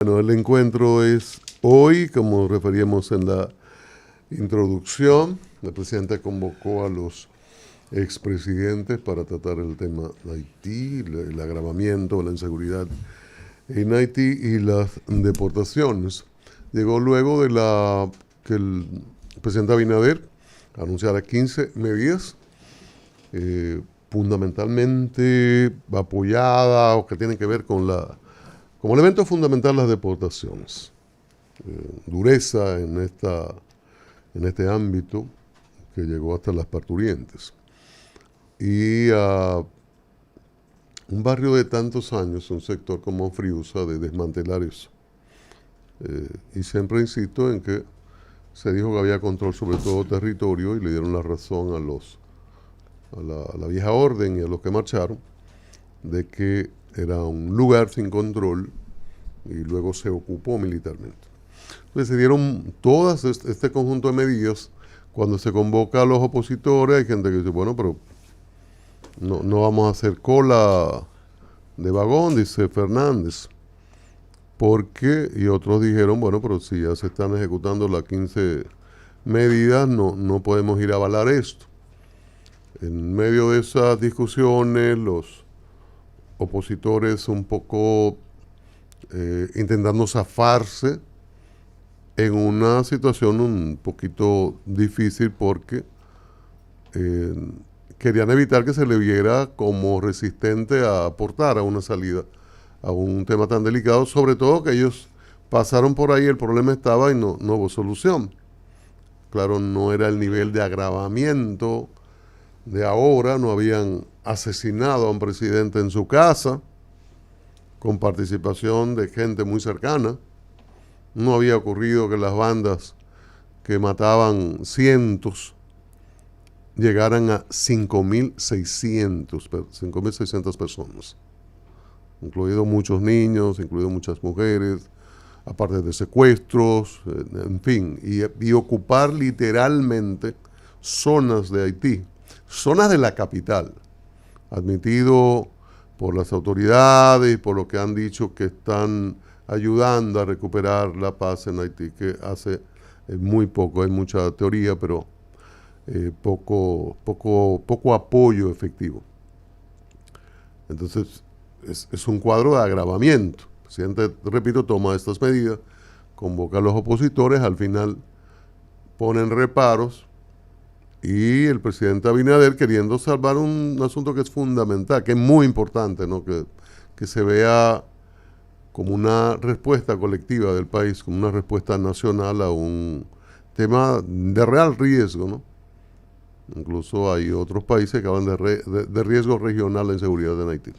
Bueno, el encuentro es hoy, como referíamos en la introducción. El presidente convocó a los expresidentes para tratar el tema de Haití, el agravamiento, la inseguridad en Haití y las deportaciones. Llegó luego de que el presidente Abinader anunciara 15 medidas fundamentalmente apoyadas o que tienen que ver con como elemento fundamental las deportaciones. Dureza en este ámbito que llegó hasta las parturientes. Y un barrio de tantos años, un sector como Friusa, de desmantelar eso. Y siempre insisto en que se dijo que había control sobre todo territorio y le dieron la razón a la vieja orden y a los que marcharon de que era un lugar sin control y luego se ocupó militarmente. Entonces se dieron todas este conjunto de medidas. Cuando se convoca a los opositores hay gente que dice, bueno, pero no vamos a hacer cola de vagón, dice Fernández. Porque, y otros dijeron, bueno, pero si ya se están ejecutando las 15 medidas, no podemos ir a avalar esto. En medio de esas discusiones, los opositores un poco intentando zafarse en una situación un poquito difícil porque querían evitar que se le viera como resistente a aportar a una salida a un tema tan delicado, sobre todo que ellos pasaron por ahí, el problema estaba y no hubo solución. Claro, no era el nivel de agravamiento de ahora, no habían asesinado a un presidente en su casa, con participación de gente muy cercana. No había ocurrido que las bandas que mataban cientos llegaran a 5.600 personas, incluidos muchos niños, incluidos muchas mujeres, aparte de secuestros, en fin, y ocupar literalmente zonas de Haití, zonas de la capital, admitido por las autoridades y por lo que han dicho que están ayudando a recuperar la paz en Haití, que hace muy poco, hay mucha teoría, pero poco apoyo efectivo. Entonces, es un cuadro de agravamiento. El presidente, repito, toma estas medidas, convoca a los opositores, al final ponen reparos, y el presidente Abinader queriendo salvar un asunto que es fundamental, que es muy importante, ¿no? Que se vea como una respuesta colectiva del país, como una respuesta nacional a un tema de real riesgo, ¿no? Incluso hay otros países que hablan de riesgo regional en seguridad en Haití.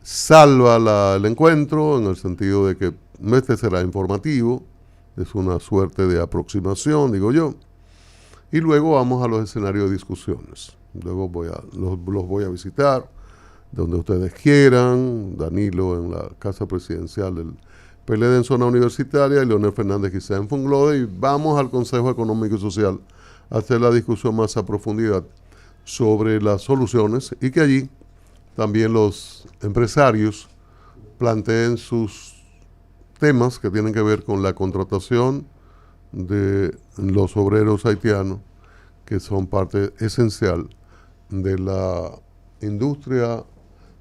Salva el encuentro en el sentido de que este será informativo, es una suerte de aproximación, digo yo. Y luego vamos a los escenarios de discusiones. Luego los voy a visitar donde ustedes quieran. Danilo en la casa presidencial del PLD en zona universitaria y Leonel Fernández quizá en Funglode. Y vamos al Consejo Económico y Social a hacer la discusión más a profundidad sobre las soluciones y que allí también los empresarios planteen sus temas que tienen que ver con la contratación de los obreros haitianos, que son parte esencial de la industria,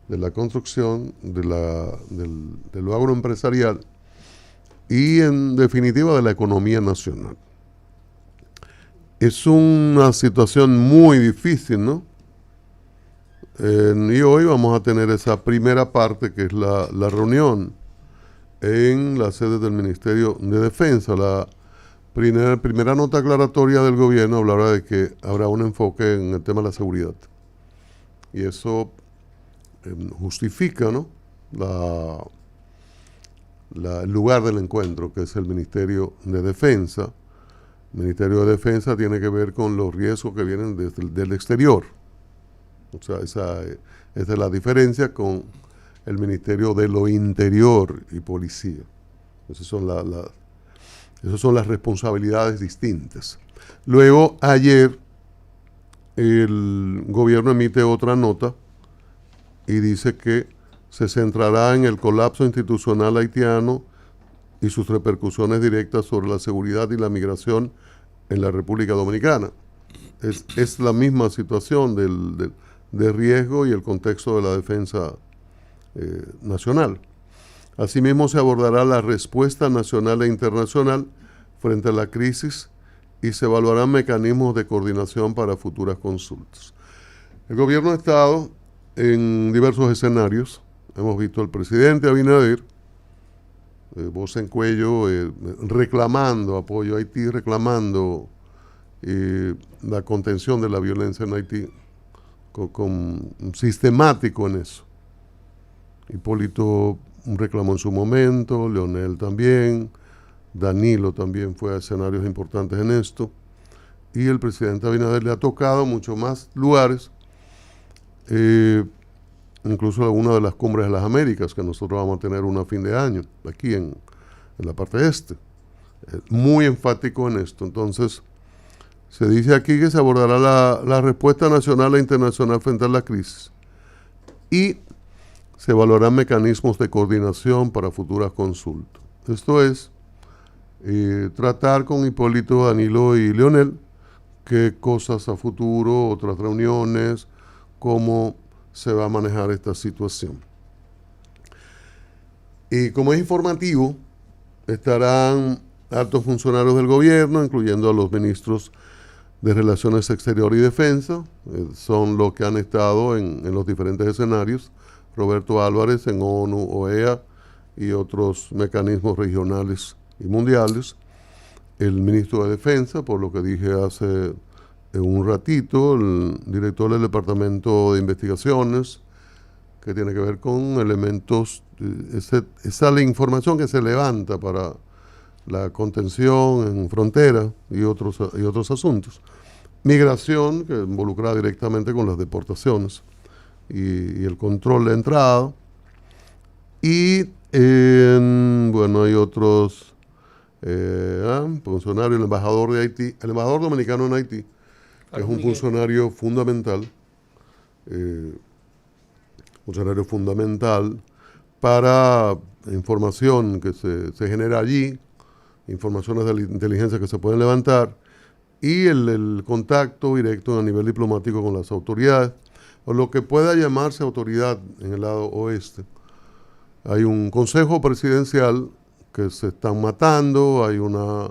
de la construcción, de lo agroempresarial y en definitiva de la economía nacional. Es una situación muy difícil, ¿no? Y hoy vamos a tener esa primera parte que es la reunión en la sede del Ministerio de Defensa. La primera nota aclaratoria del gobierno hablará de que habrá un enfoque en el tema de la seguridad. Y eso justifica, ¿no? El lugar del encuentro, que es el Ministerio de Defensa. El Ministerio de Defensa tiene que ver con los riesgos que vienen del exterior. O sea, esa es la diferencia con el Ministerio de lo Interior y Policía. Esas son las responsabilidades distintas. Luego, ayer, el gobierno emite otra nota y dice que se centrará en el colapso institucional haitiano y sus repercusiones directas sobre la seguridad y la migración en la República Dominicana. Es la misma situación de riesgo y el contexto de la defensa nacional. Asimismo, se abordará la respuesta nacional e internacional frente a la crisis y se evaluarán mecanismos de coordinación para futuras consultas. El gobierno ha estado en diversos escenarios. Hemos visto al presidente Abinader, voz en cuello, reclamando apoyo a Haití, reclamando la contención de la violencia en Haití, sistemático en eso. Hipólito reclamó en su momento, Leonel también, Danilo también fue a escenarios importantes en esto, y el presidente Abinader le ha tocado mucho más lugares, incluso alguna de las cumbres de las Américas, que nosotros vamos a tener una a fin de año, aquí en la parte este. Muy enfático en esto. Entonces, se dice aquí que se abordará la respuesta nacional e internacional frente a la crisis y se evaluarán mecanismos de coordinación para futuras consultas. Esto es, tratar con Hipólito, Danilo y Leonel qué cosas a futuro, otras reuniones, cómo se va a manejar esta situación. Y como es informativo, estarán altos funcionarios del gobierno, incluyendo a los ministros de Relaciones Exteriores y Defensa, son los que han estado en los diferentes escenarios, Roberto Álvarez en ONU, OEA y otros mecanismos regionales y mundiales, el ministro de Defensa, por lo que dije hace un ratito, el director del Departamento de Investigaciones, que tiene que ver con elementos, esa información que se levanta para la contención en frontera y otros asuntos. Migración, que involucra directamente con las deportaciones y el control de entrada. Y, bueno, hay otros funcionarios, el embajador de Haití, el embajador dominicano en Haití, que es un funcionario fundamental, para información que se genera allí, informaciones de la inteligencia que se pueden levantar, y el contacto directo a nivel diplomático con las autoridades, o lo que pueda llamarse autoridad en el lado oeste. Hay un consejo presidencial que se están matando, hay una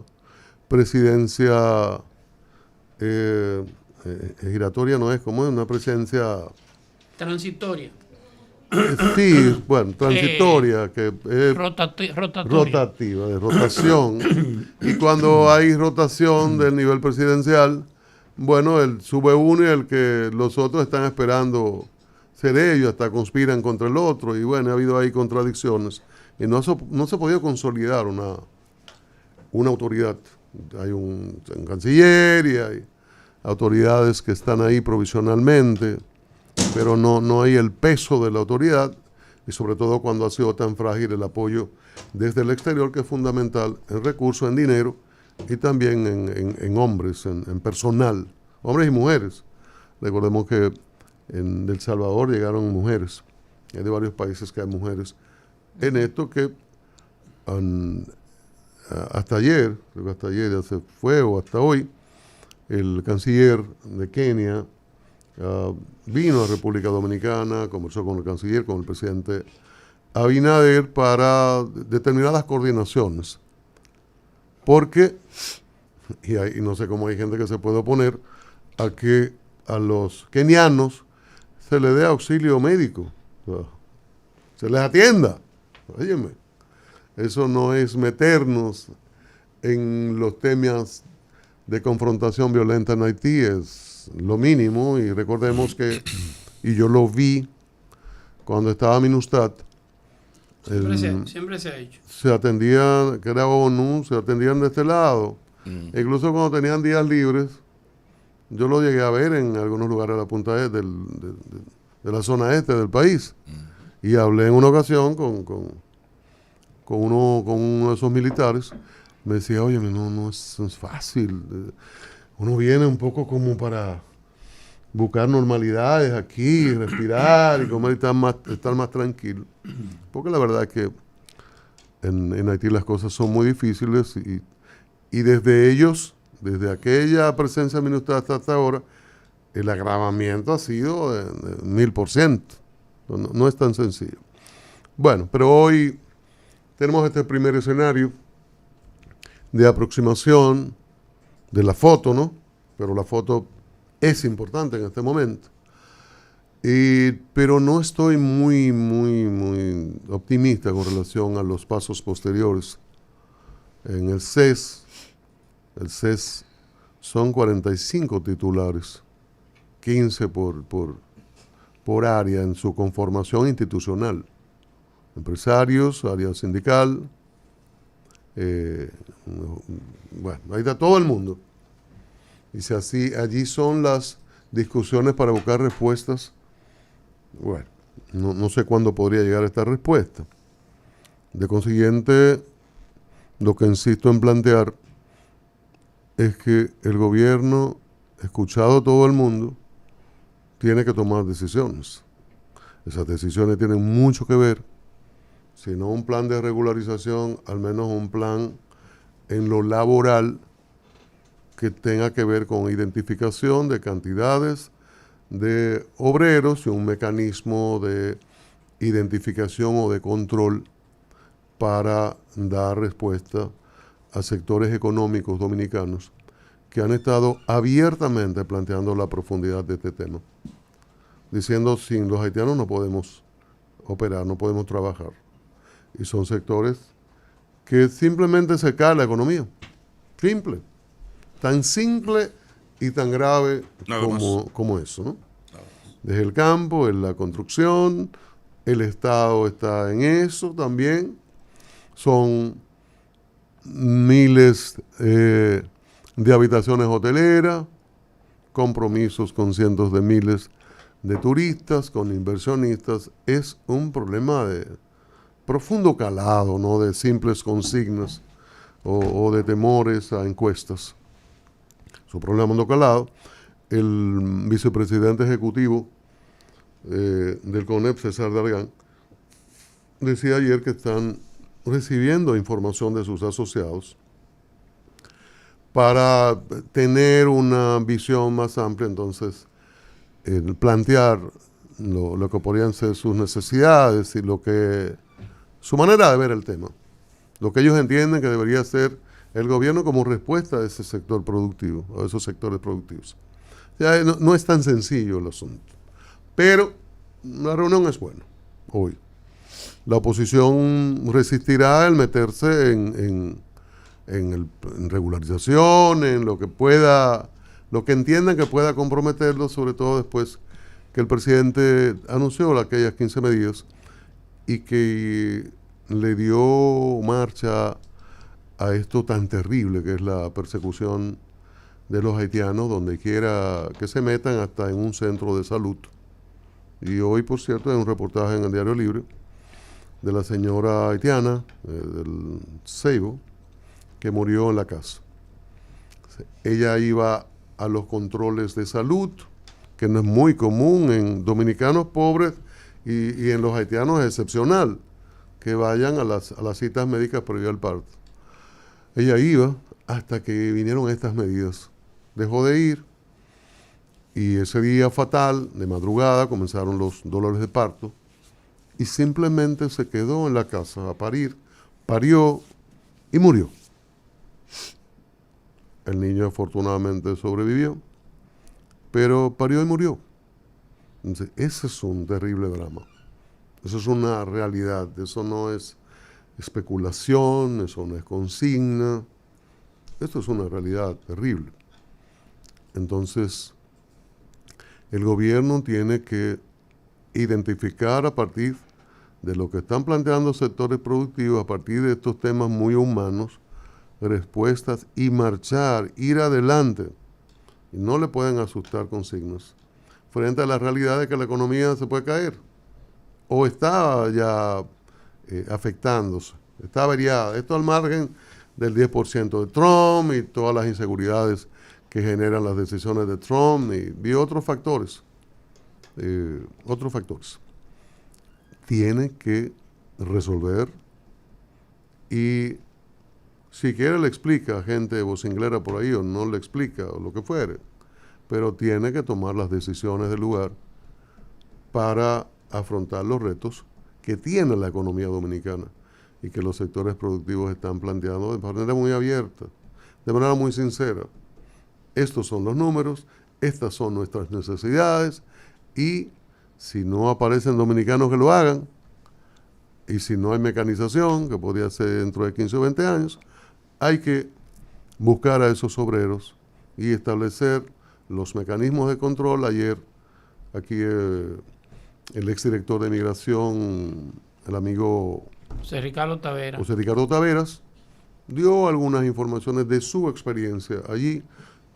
presidencia giratoria, no es como es, una presidencia transitoria. Sí, bueno, transitoria, que es rotativa, de rotación. Y cuando hay rotación del nivel presidencial, bueno, sube uno y el que los otros están esperando ser ellos, hasta conspiran contra el otro. Y bueno, ha habido ahí contradicciones. Y no se ha podido consolidar una autoridad. Hay un canciller y hay autoridades que están ahí provisionalmente, pero no hay el peso de la autoridad, y sobre todo cuando ha sido tan frágil el apoyo desde el exterior, que es fundamental en recursos, en dinero y también en hombres, en personal, hombres y mujeres. Recordemos que en El Salvador llegaron mujeres, hay de varios países que hay mujeres en esto, que hasta ayer, creo que hasta ayer ya se fue, o hasta hoy, el canciller de Kenia vino a República Dominicana, conversó con el canciller, con el presidente Abinader para determinadas coordinaciones. Porque, y no sé cómo hay gente que se puede oponer a que a los kenianos se les dé auxilio médico, o sea, se les atienda. Óyeme, eso no es meternos en los temas de confrontación violenta en Haití, es lo mínimo. Y recordemos que, y yo lo vi cuando estaba Minustah, siempre se ha hecho. Se atendían, que era ONU, se atendían de este lado. Incluso cuando tenían días libres, yo lo llegué a ver en algunos lugares de la punta de la zona este del país. Y hablé en una ocasión con uno de esos militares. Me decía, oye, no es fácil. Uno viene un poco como para buscar normalidades aquí, respirar y comer y estar más tranquilo. Porque la verdad es que en Haití las cosas son muy difíciles y desde aquella presencia militar hasta ahora, el agravamiento ha sido de 1000%. No es tan sencillo. Bueno, pero hoy tenemos este primer escenario de aproximación de la foto, ¿no? Pero la foto es importante en este momento. Pero no estoy muy optimista con relación a los pasos posteriores. En el CES son 45 titulares, 15 por área en su conformación institucional. Empresarios, área sindical, bueno, ahí está todo el mundo. Dice así, allí son las discusiones para buscar respuestas. Bueno, no sé cuándo podría llegar esta respuesta. De consiguiente, lo que insisto en plantear es que el gobierno, escuchado a todo el mundo, tiene que tomar decisiones. Esas decisiones tienen mucho que ver, si no un plan de regularización, al menos un plan en lo laboral que tenga que ver con identificación de cantidades de obreros y un mecanismo de identificación o de control para dar respuesta a sectores económicos dominicanos que han estado abiertamente planteando la profundidad de este tema, diciendo sin los haitianos no podemos operar, no podemos trabajar. Y son sectores que simplemente se cae la economía. Simple. Tan simple y tan grave como eso, ¿no? Desde el campo, en la construcción, el Estado está en eso también. Son miles de habitaciones hoteleras, compromisos con cientos de miles de turistas, con inversionistas. Es un problema de profundo calado, no de simples consignas o de temores a encuestas. Es un problema mundo calado. El vicepresidente ejecutivo del CONEP, César Dargan, decía ayer que están recibiendo información de sus asociados para tener una visión más amplia, entonces plantear lo que podrían ser sus necesidades y su manera de ver el tema, lo que ellos entienden que debería ser el gobierno como respuesta a ese sector productivo, a esos sectores productivos. O sea, no es tan sencillo el asunto, pero la reunión es buena hoy. La oposición resistirá el meterse en regularización, en lo que entiendan que pueda comprometerlo, sobre todo después que el presidente anunció aquellas 15 medidas y que le dio marcha a esto tan terrible que es la persecución de los haitianos, donde quiera que se metan, hasta en un centro de salud. Y hoy, por cierto, hay un reportaje en el Diario Libre de la señora haitiana, del Ceibo, que murió en la casa. Ella iba a los controles de salud, que no es muy común en dominicanos pobres y en los haitianos es excepcional, que vayan a las citas médicas previo al parto. Ella iba hasta que vinieron estas medidas. Dejó de ir y ese día fatal, de madrugada, comenzaron los dolores de parto y simplemente se quedó en la casa a parir. Parió y murió. El niño afortunadamente sobrevivió, pero parió y murió. Entonces, ese es un terrible drama. Eso es una realidad. Eso no es especulación, eso no es consigna. Esto es una realidad terrible. Entonces, el gobierno tiene que identificar a partir de lo que están planteando sectores productivos, a partir de estos temas muy humanos, respuestas y marchar, ir adelante. Y no le pueden asustar consignas frente a la realidad de que la economía se puede caer o está ya afectándose, está averiada. Esto al margen del 10% de Trump y todas las inseguridades que generan las decisiones de Trump y otros factores. Tiene que resolver, y si quiere le explica a gente vocinglera por ahí, o no le explica, o lo que fuere, pero tiene que tomar las decisiones del lugar para afrontar los retos que tiene la economía dominicana y que los sectores productivos están planteando de manera muy abierta, de manera muy sincera. Estos son los números, estas son nuestras necesidades, y si no aparecen dominicanos que lo hagan, y si no hay mecanización, que podría ser dentro de 15 o 20 años, hay que buscar a esos obreros y establecer los mecanismos de control. Ayer aquí el exdirector de Migración, el amigo José Ricardo Taveras, dio algunas informaciones de su experiencia allí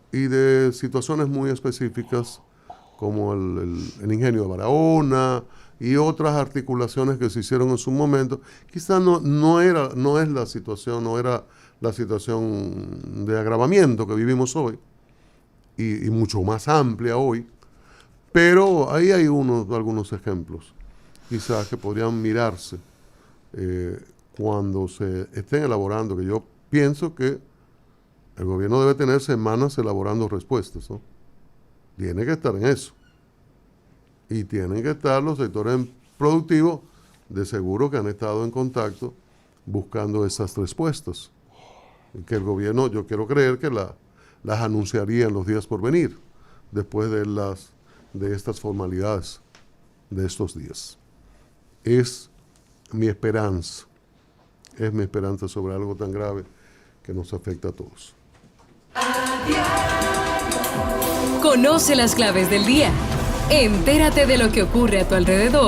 y de situaciones muy específicas como el ingenio de Barahona y otras articulaciones que se hicieron en su momento. Quizás no era la situación de agravamiento que vivimos hoy, y mucho más amplia hoy, pero ahí hay algunos ejemplos, quizás que podrían mirarse cuando se estén elaborando, que yo pienso que el gobierno debe tener semanas elaborando respuestas, ¿no? Tiene que estar en eso. Y tienen que estar los sectores productivos, de seguro que han estado en contacto buscando esas respuestas. Que el gobierno, yo quiero creer que las anunciaría en los días por venir, después de estas formalidades de estos días. Es mi esperanza sobre algo tan grave que nos afecta a todos. Conoce las claves del día. Entérate de lo que ocurre a tu alrededor.